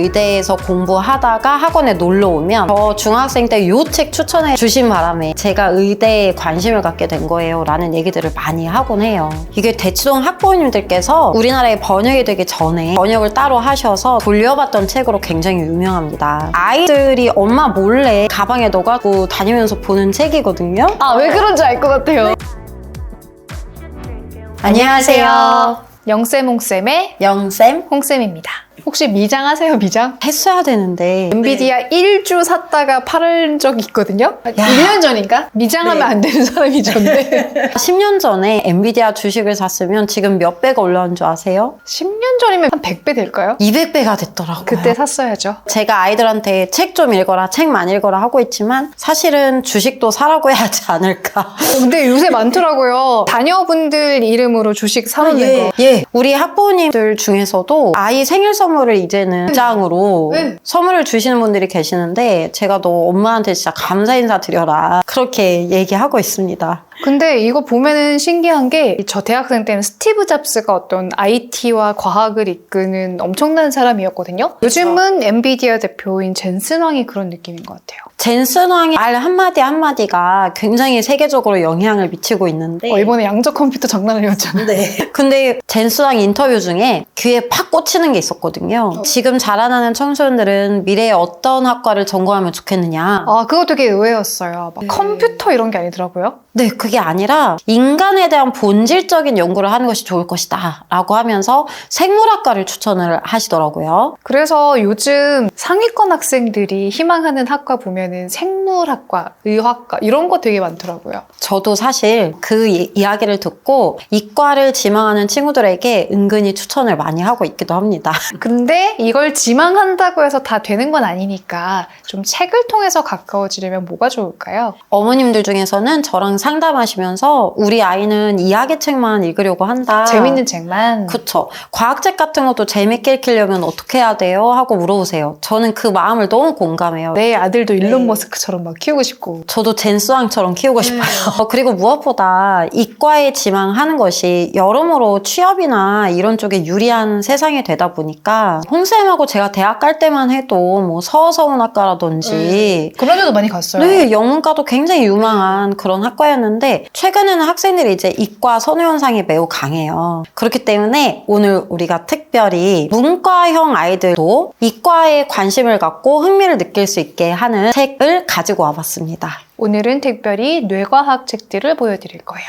의대에서 공부하다가 학원에 놀러 오면 저 중학생 때 요 책 추천해 주신 바람에 제가 의대에 관심을 갖게 된 거예요 라는 얘기들을 많이 하곤 해요. 이게 대치동 학부모님들께서 우리나라에 번역이 되기 전에 번역을 따로 하셔서 돌려봤던 책으로 굉장히 유명합니다. 아이들이 엄마 몰래 가방에 넣어갖고 다니면서 보는 책이거든요. 아, 왜 그런지 알 것 같아요. 안녕하세요. 영쌤, 홍쌤의 영쌤 홍쌤입니다. 혹시 미장하세요, 미장? 했어야 되는데 엔비디아 1주 샀다가 팔은 적이 있거든요? 1년 전인가? 미장하면 안 되는 사람이 전데 10년 전에 엔비디아 주식을 샀으면 지금 몇 배가 올라온 줄 아세요? 10년 전이면 한 100배 될까요? 200배가 됐더라고요. 그때 샀어야죠. 제가 아이들한테 책 좀 읽어라, 책 많이 읽어라 하고 있지만 사실은 주식도 사라고 해야 하지 않을까. 근데 요새 많더라고요. 자녀분들 이름으로 주식 사놓는 거. 예. 우리 학부모님들 중에서도 아이 생일 선물을 이제는 장으로 선물을 주시는 분들이 계시는데 제가 너 엄마한테 진짜 감사 인사 드려라 그렇게 얘기하고 있습니다. 근데 이거 보면은 신기한 게 저 대학생 때는 스티브 잡스가 어떤 IT와 과학을 이끄는 엄청난 사람이었거든요. 요즘은 엔비디아 대표인 젠슨 왕이 그런 느낌인 것 같아요. 젠슨 왕의 말 한마디 한마디가 굉장히 세계적으로 영향을 미치고 있는데 이번에 양적 컴퓨터 장난 아니었잖아요. 근데 젠슨 왕 인터뷰 중에 귀에 팍 꽂히는 게 있었거든요. 지금 자라나는 청소년들은 미래에 어떤 학과를 전공하면 좋겠느냐. 아, 그거 되게 의외였어요. 막 컴퓨터 이런 게 아니더라고요. 네, 그게 아니라 인간에 대한 본질적인 연구를 하는 것이 좋을 것이다 라고 하면서 생물학과를 추천을 하시더라고요. 그래서 요즘 상위권 학생들이 희망하는 학과 보면은 생물학과, 의학과 이런 거 되게 많더라고요. 저도 사실 그 이야기를 듣고 이과를 지망하는 친구들에게 은근히 추천을 많이 하고 있기도 합니다. 근데 이걸 지망한다고 해서 다 되는 건 아니니까 좀 책을 통해서 가까워지려면 뭐가 좋을까요? 어머님들 중에서는 저랑 상담하시면서 우리 아이는 이야기책만 읽으려고 한다. 재밌는 책만. 그쵸. 과학책 같은 것도 재밌게 읽히려면 어떻게 해야 돼요? 하고 물어보세요. 저는 그 마음을 너무 공감해요. 내 아들도 일론 머스크처럼 막 키우고 싶고. 저도 젠스왕처럼 키우고 싶어요. 그리고 무엇보다 이과에 지망하는 것이 여러모로 취업이나 이런 쪽에 유리한 세상이 되다 보니까 홍쌤하고 제가 대학 갈 때만 해도 뭐 서서운학과라든지 그런 데도 많이 갔어요. 네, 영문과도 굉장히 유망한 그런 학과였는데 최근에는 학생들이 이제 이과 선호 현상이 매우 강해요. 그렇기 때문에 오늘 우리가 특별히 문과형 아이들도 이과에 관심을 갖고 흥미를 느낄 수 있게 하는 책을 가지고 와봤습니다. 오늘은 특별히 뇌과학 책들을 보여드릴 거예요.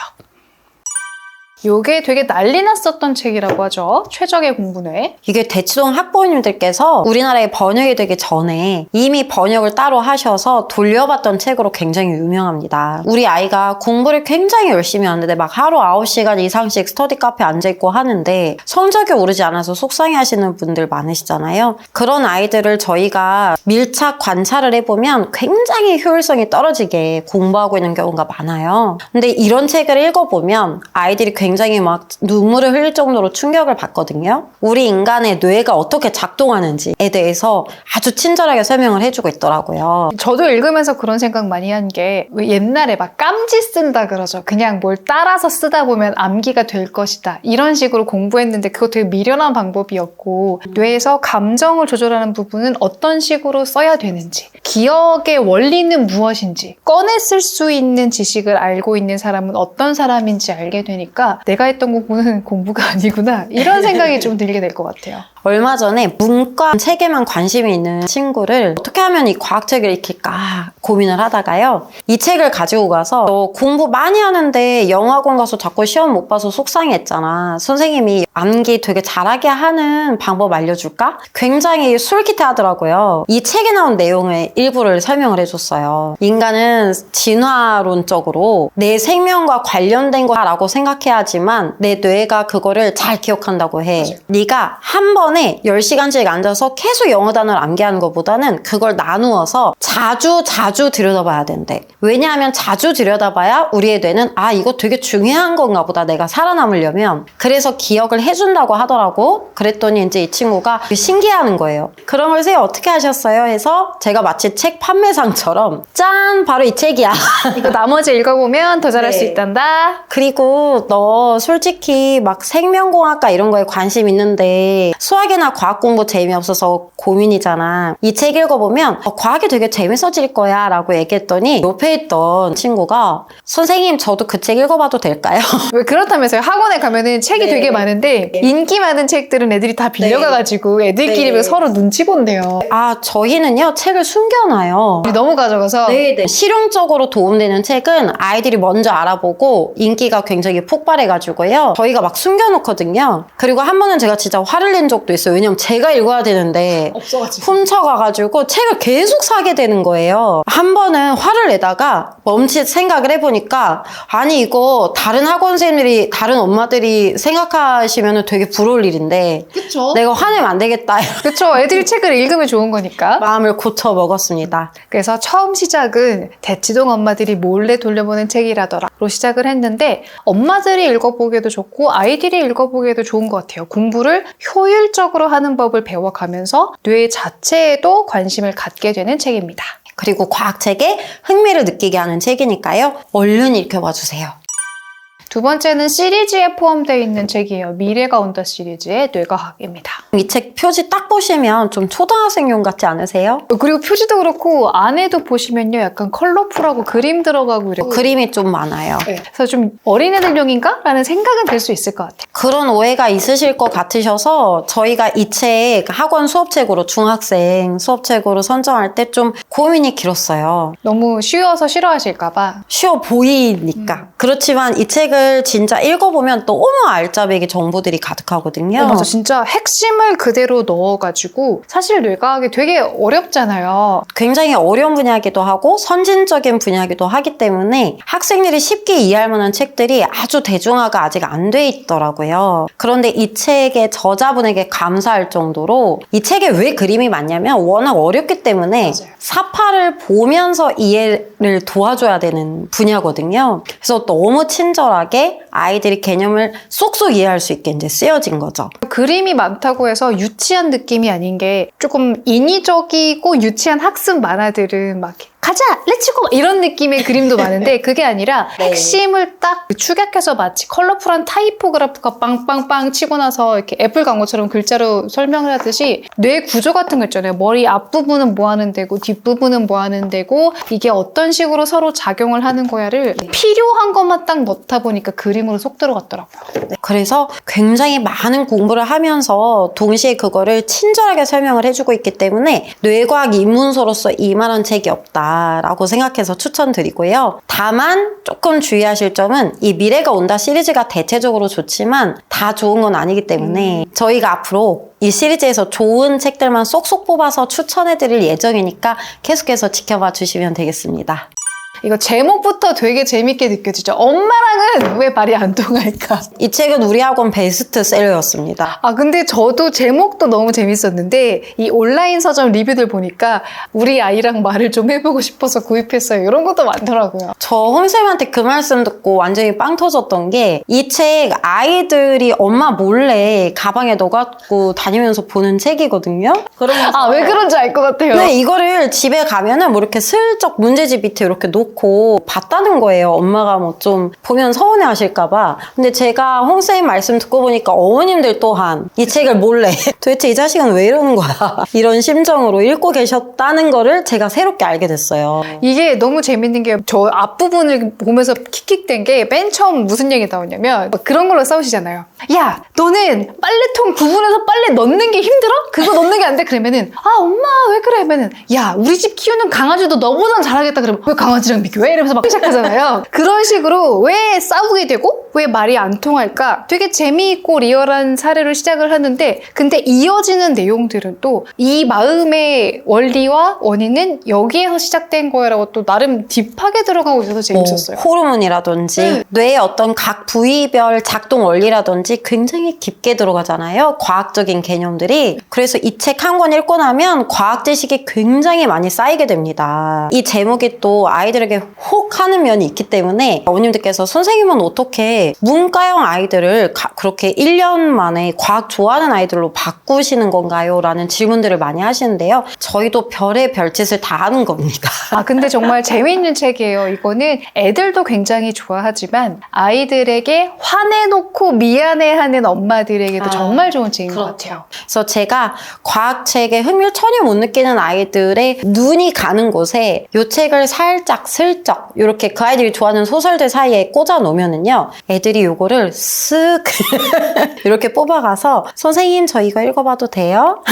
요게 되게 난리 났었던 책이라고 하죠. 최적의 공부뇌. 이게 대치동 학부모님들께서 우리나라에 번역이 되기 전에 이미 번역을 따로 하셔서 돌려봤던 책으로 굉장히 유명합니다. 우리 아이가 공부를 굉장히 열심히 하는데 막 하루 9시간 이상씩 스터디 카페 앉아있고 하는데 성적이 오르지 않아서 속상해하시는 분들 많으시잖아요. 그런 아이들을 저희가 밀착 관찰을 해보면 굉장히 효율성이 떨어지게 공부하고 있는 경우가 많아요. 근데 이런 책을 읽어보면 아이들이 굉장히 막 눈물을 흘릴 정도로 충격을 받거든요. 우리 인간의 뇌가 어떻게 작동하는지에 대해서 아주 친절하게 설명을 해주고 있더라고요. 저도 읽으면서 그런 생각 많이 한 게 왜 옛날에 막 깜지 쓴다 그러죠. 그냥 뭘 따라서 쓰다 보면 암기가 될 것이다. 이런 식으로 공부했는데 그거 되게 미련한 방법이었고 뇌에서 감정을 조절하는 부분은 어떤 식으로 써야 되는지 기억의 원리는 무엇인지 꺼내 쓸 수 있는 지식을 알고 있는 사람은 어떤 사람인지 알게 되니까 내가 했던 공부는 공부가 아니구나 이런 생각이 좀 들게 될 것 같아요. 얼마 전에 문과 책에만 관심이 있는 친구를 어떻게 하면 이 과학책을 읽힐까 고민을 하다가요. 이 책을 가지고 가서 너 공부 많이 하는데 영어학원 가서 자꾸 시험 못 봐서 속상했잖아. 선생님이 암기 되게 잘하게 하는 방법 알려줄까? 굉장히 솔깃해하더라고요. 이 책에 나온 내용의 일부를 설명을 해줬어요. 인간은 진화론적으로 내 생명과 관련된 거라고 생각해야지만 내 뇌가 그거를 잘 기억한다고 해. 맞아요. 네가 한 번에 10시간씩 앉아서 계속 영어 단어를 암기하는 것보다는 그걸 나누어서 자주 들여다봐야 된대. 왜냐하면 자주 들여다봐야 우리의 뇌는 아 이거 되게 중요한 건가 보다 내가 살아남으려면. 그래서 기억을 해준다고 하더라고. 그랬더니 이제 이 친구가 신기해하는 거예요. 그런 걸 선생님 어떻게 하셨어요? 해서 제가 마치 책 판매상처럼 짠! 바로 이 책이야. 이거 나머지 읽어보면 더 잘할 수 있단다. 그리고 너 솔직히 막 생명공학과 이런 거에 관심 있는데 수학 수학이나 과학 공부 재미없어서 고민이잖아. 이 책 읽어보면 과학이 되게 재밌어질 거야 라고 얘기했더니 옆에 있던 친구가 선생님 저도 그 책 읽어봐도 될까요? 왜 그렇다면서요? 학원에 가면은 책이 네. 되게 많은데 인기 많은 책들은 애들이 다 빌려가가지고 애들끼리 네. 서로 눈치 본대요. 아 저희는요 책을 숨겨놔요. 너무 가져가서 네네. 실용적으로 도움되는 책은 아이들이 먼저 알아보고 인기가 굉장히 폭발해가지고요. 저희가 막 숨겨놓거든요. 그리고 한 번은 제가 진짜 화를 낸 적도 있어요. 왜냐면 제가 읽어야 되는데 없어가지고. 훔쳐가가지고 책을 계속 사게 되는 거예요. 한 번은 화를 내다가 멈칫 생각을 해보니까 아니 이거 다른 학원생들이 다른 엄마들이 생각하시면 되게 부러울 일인데 그쵸? 내가 화내면 안 되겠다. 그쵸. 애들이 책을 읽으면 좋은 거니까. 마음을 고쳐 먹었습니다. 그래서 처음 시작은 대치동 엄마들이 몰래 돌려보는 책이라더라로 시작을 했는데 엄마들이 읽어보기에도 좋고 아이들이 읽어보기에도 좋은 것 같아요. 공부를 효율적으로 하는 법을 배워가면서 뇌 자체에도 관심을 갖게 되는 책입니다. 그리고 과학책에 흥미를 느끼게 하는 책이니까요. 얼른 읽혀봐 주세요. 두 번째는 시리즈에 포함되어 있는 책이에요. 미래가 온다 시리즈의 뇌과학입니다. 이 책 표지 딱 보시면 좀 초등학생용 같지 않으세요? 그리고 표지도 그렇고 안에도 보시면요. 약간 컬러풀하고 그림 들어가고 이래요. 그림이 좀 많아요. 네. 그래서 좀 어린애들용인가? 라는 생각은 들 수 있을 것 같아요. 그런 오해가 있으실 것 같으셔서 저희가 이 책 학원 수업책으로 중학생 수업책으로 선정할 때 좀 고민이 길었어요. 너무 쉬워서 싫어하실까 봐. 쉬워 보이니까. 그렇지만 이 책을 진짜 읽어보면 너무 알짜배기 정보들이 가득하거든요. 맞아. 진짜 핵심을 그대로 넣어가지고 사실 뇌과학이 되게 어렵잖아요. 굉장히 어려운 분야이기도 하고 선진적인 분야이기도 하기 때문에 학생들이 쉽게 이해할 만한 책들이 아주 대중화가 아직 안 돼 있더라고요. 그런데 이 책의 저자분에게 감사할 정도로 이 책에 왜 그림이 많냐면 워낙 어렵기 때문에 맞아요. 사파를 보면서 이해를 도와줘야 되는 분야거든요. 그래서 너무 친절하게 아이들이 개념을 쏙쏙 이해할 수 있게 이제 쓰여진 거죠. 그림이 많다고 해서 유치한 느낌이 아닌 게 조금 인위적이고 유치한 학습 만화들은 막 가자! 렛츠고! 이런 느낌의 그림도 많은데 그게 아니라 네. 핵심을 딱 축약해서 마치 컬러풀한 타이포그래프가 빵빵빵 치고 나서 이렇게 애플 광고처럼 글자로 설명을 하듯이 뇌 구조 같은 거 있잖아요. 머리 앞부분은 뭐 하는 데고 뒷부분은 뭐 하는 데고 이게 어떤 식으로 서로 작용을 하는 거야를 필요한 것만 딱 넣다 보니까 그림으로 쏙 들어갔더라고요. 네, 그래서 굉장히 많은 공부를 하면서 동시에 그거를 친절하게 설명을 해주고 있기 때문에 뇌과학 입문서로서 이만한 책이 없다라고 생각해서 추천드리고요. 다만 조금 주의하실 점은 이 미래가 온다 시리즈가 대체적으로 좋지만 다 좋은 건 아니기 때문에 저희가 앞으로 이 시리즈에서 좋은 책들만 쏙쏙 뽑아서 추천해드릴 예정이니까 계속해서 지켜봐 주시면 되겠습니다. 이거 제목부터 되게 재밌게 느껴지죠. 엄마랑은 왜 말이 안 통할까? 이 책은 우리 학원 베스트셀러였습니다. 아 근데 저도 제목도 너무 재밌었는데 이 온라인 서점 리뷰들 보니까 우리 아이랑 말을 좀 해보고 싶어서 구입했어요. 이런 것도 많더라고요. 저 홈쌤한테 그 말씀 듣고 완전히 빵 터졌던 게 이 책 아이들이 엄마 몰래 가방에 넣어갖고 다니면서 보는 책이거든요. 그러면서 아 왜 그런지 알 것 같아요. 네, 이거를 집에 가면은 뭐 이렇게 슬쩍 문제집 밑에 이렇게 놓고 봤다는 거예요. 엄마가 뭐 좀 보면 서운해 하실까봐. 근데 제가 홍쌤 말씀 듣고 보니까 어머님들 또한 이 책을 몰래 도대체 이 자식은 왜 이러는 거야. 이런 심정으로 읽고 계셨다는 거를 제가 새롭게 알게 됐어요. 이게 너무 재밌는 게 저 앞부분을 보면서 킥킥댄 게 맨 처음 무슨 얘기 나오냐면 막 그런 걸로 싸우시잖아요. 야 너는 빨래통 구분해서 빨래 넣는 게 힘들어? 그거 넣는 게 안 돼? 그러면은 아 엄마 왜 그래? 하면은 야 우리 집 키우는 강아지도 너보단 잘하겠다. 그러면 왜 강아지랑 비교해? 이러면서 막 시작하잖아요. 그런 식으로 왜 싸우게 되고 왜 말이 안 통할까? 되게 재미있고 리얼한 사례로 시작을 하는데 근데 이어지는 내용들은 또 이 마음의 원리와 원인은 여기에서 시작된 거라고 또 나름 딥하게 들어가고 있어서 재밌었어요. 호르몬이라든지 뇌의 어떤 각 부위별 작동 원리라든지 굉장히 깊게 들어가잖아요. 과학적인 개념들이. 그래서 이 책 한 권 읽고 나면 과학 지식이 굉장히 많이 쌓이게 됩니다. 이 제목이 또 아이들에게 혹 하는 면이 있기 때문에 어머님들께서 선생님은 어떻게 왜 문과형 아이들을 그렇게 1년 만에 과학 좋아하는 아이들로 바꾸시는 건가요? 라는 질문들을 많이 하시는데요. 저희도 별의 별짓을 다 하는 겁니다. 근데 정말 재미있는 책이에요. 이거는 애들도 굉장히 좋아하지만 아이들에게 화내놓고 미안해하는 엄마들에게도 정말 좋은 책인 것 같아요. 그래서 제가 과학책에 흥미를 전혀 못 느끼는 아이들의 눈이 가는 곳에 이 책을 살짝 슬쩍 이렇게 그 아이들이 좋아하는 소설들 사이에 꽂아 놓으면은요, 애들이 요거를 쓱 이렇게 뽑아가서 선생님 저 이거 읽어봐도 돼요?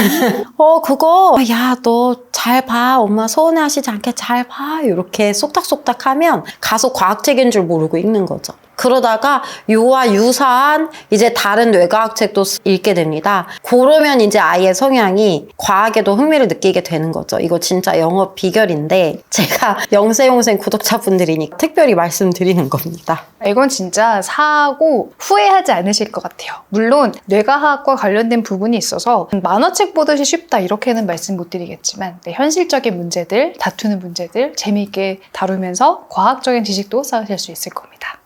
그거 야 너 잘 봐, 엄마 서운해하시지 않게 잘 봐, 이렇게 쏙닥쏙닥 하면 가서 과학책인 줄 모르고 읽는 거죠. 그러다가 요와 유사한 이제 다른 뇌과학 책도 읽게 됩니다. 그러면 이제 아이의 성향이 과학에도 흥미를 느끼게 되는 거죠. 이거 진짜 영업 비결인데 제가 영세용생 구독자분들이니까 특별히 말씀드리는 겁니다. 이건 진짜 사고 후회하지 않으실 것 같아요. 물론 뇌과학과 관련된 부분이 있어서 만화책 보듯이 쉽다 이렇게는 말씀 못 드리겠지만 현실적인 문제들, 다투는 문제들 재미있게 다루면서 과학적인 지식도 쌓으실 수 있을 겁니다.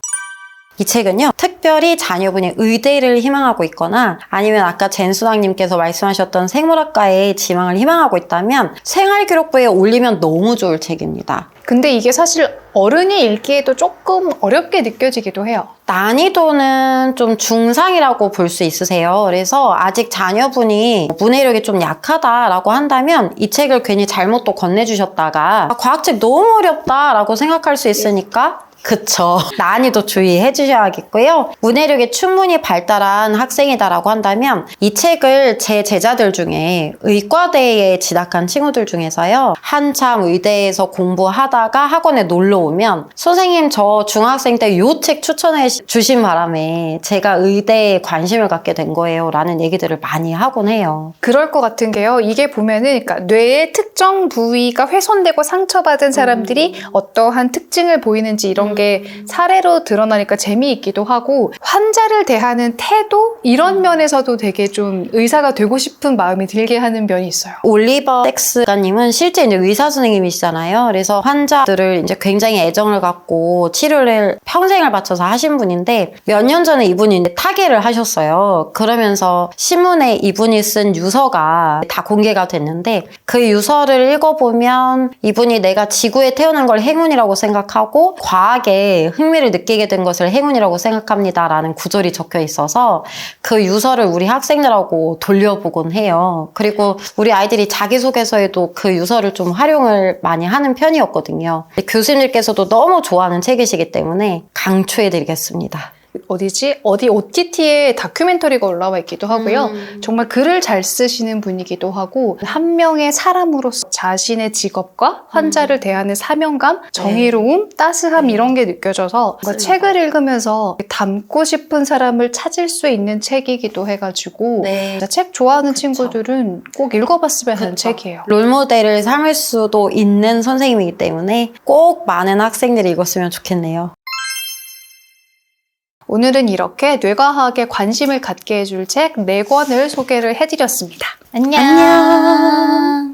이 책은요, 특별히 자녀분이 의대를 희망하고 있거나 아니면 아까 젠수당님께서 말씀하셨던 생물학과에 지망을 희망하고 있다면 생활기록부에 올리면 너무 좋을 책입니다. 근데 이게 사실 어른이 읽기에도 조금 어렵게 느껴지기도 해요. 난이도는 좀 중상이라고 볼 수 있으세요. 그래서 아직 자녀분이 문해력이 좀 약하다라고 한다면 이 책을 괜히 잘못 또 건네주셨다가 과학책 너무 어렵다라고 생각할 수 있으니까 그쵸. 난이도 주의해 주셔야겠고요. 문해력이 충분히 발달한 학생이다라고 한다면 이 책을 제 제자들 중에 의과대에 진학한 친구들 중에서요, 한참 의대에서 공부하다가 학원에 놀러 오면 선생님 저 중학생 때 요 책 추천해 주신 바람에 제가 의대에 관심을 갖게 된 거예요 라는 얘기들을 많이 하곤 해요. 그럴 것 같은 게요. 이게 보면은 그러니까 뇌의 특정 부위가 훼손되고 상처받은 사람들이 어떠한 특징을 보이는지 이런 게 사례로 드러나니까 재미있기도 하고 환자를 대하는 태도 이런 면에서도 되게 좀 의사가 되고 싶은 마음이 들게 하는 면이 있어요. 올리버 섹스가님은 실제 이제 의사 선생님이시잖아요. 그래서 환자들을 이제 굉장히 애정을 갖고 치료를 평생을 바쳐서 하신 분인데 몇 년 전에 이분이 이제 타계를 하셨어요. 그러면서 신문에 이분이 쓴 유서가 다 공개가 됐는데 그 유서를 읽어보면 이분이 내가 지구에 태어난 걸 행운이라고 생각하고 과학에 흥미를 느끼게 된 것을 행운이라고 생각합니다 라는 구절이 적혀 있어서 그 유서를 우리 학생들하고 돌려보곤 해요. 그리고 우리 아이들이 자기소개서에도 그 유서를 좀 활용을 많이 하는 편이었거든요. 교수님들께서도 너무 좋아하는 책이시기 때문에 강추해드리겠습니다. 어디 OTT에 다큐멘터리가 올라와 있기도 하고요. 정말 글을 잘 쓰시는 분이기도 하고 한 명의 사람으로서 자신의 직업과 환자를 대하는 사명감, 정의로움, 따스함 이런 게 느껴져서 뭔가 책을 읽으면서 닮고 싶은 사람을 찾을 수 있는 책이기도 해가지고 책 좋아하는 친구들은 꼭 읽어봤으면 하는 책이에요. 롤모델을 삼을 수도 있는 선생님이기 때문에 꼭 많은 학생들이 읽었으면 좋겠네요. 오늘은 이렇게 뇌과학에 관심을 갖게 해줄 책 4권을 소개를 해드렸습니다. 안녕.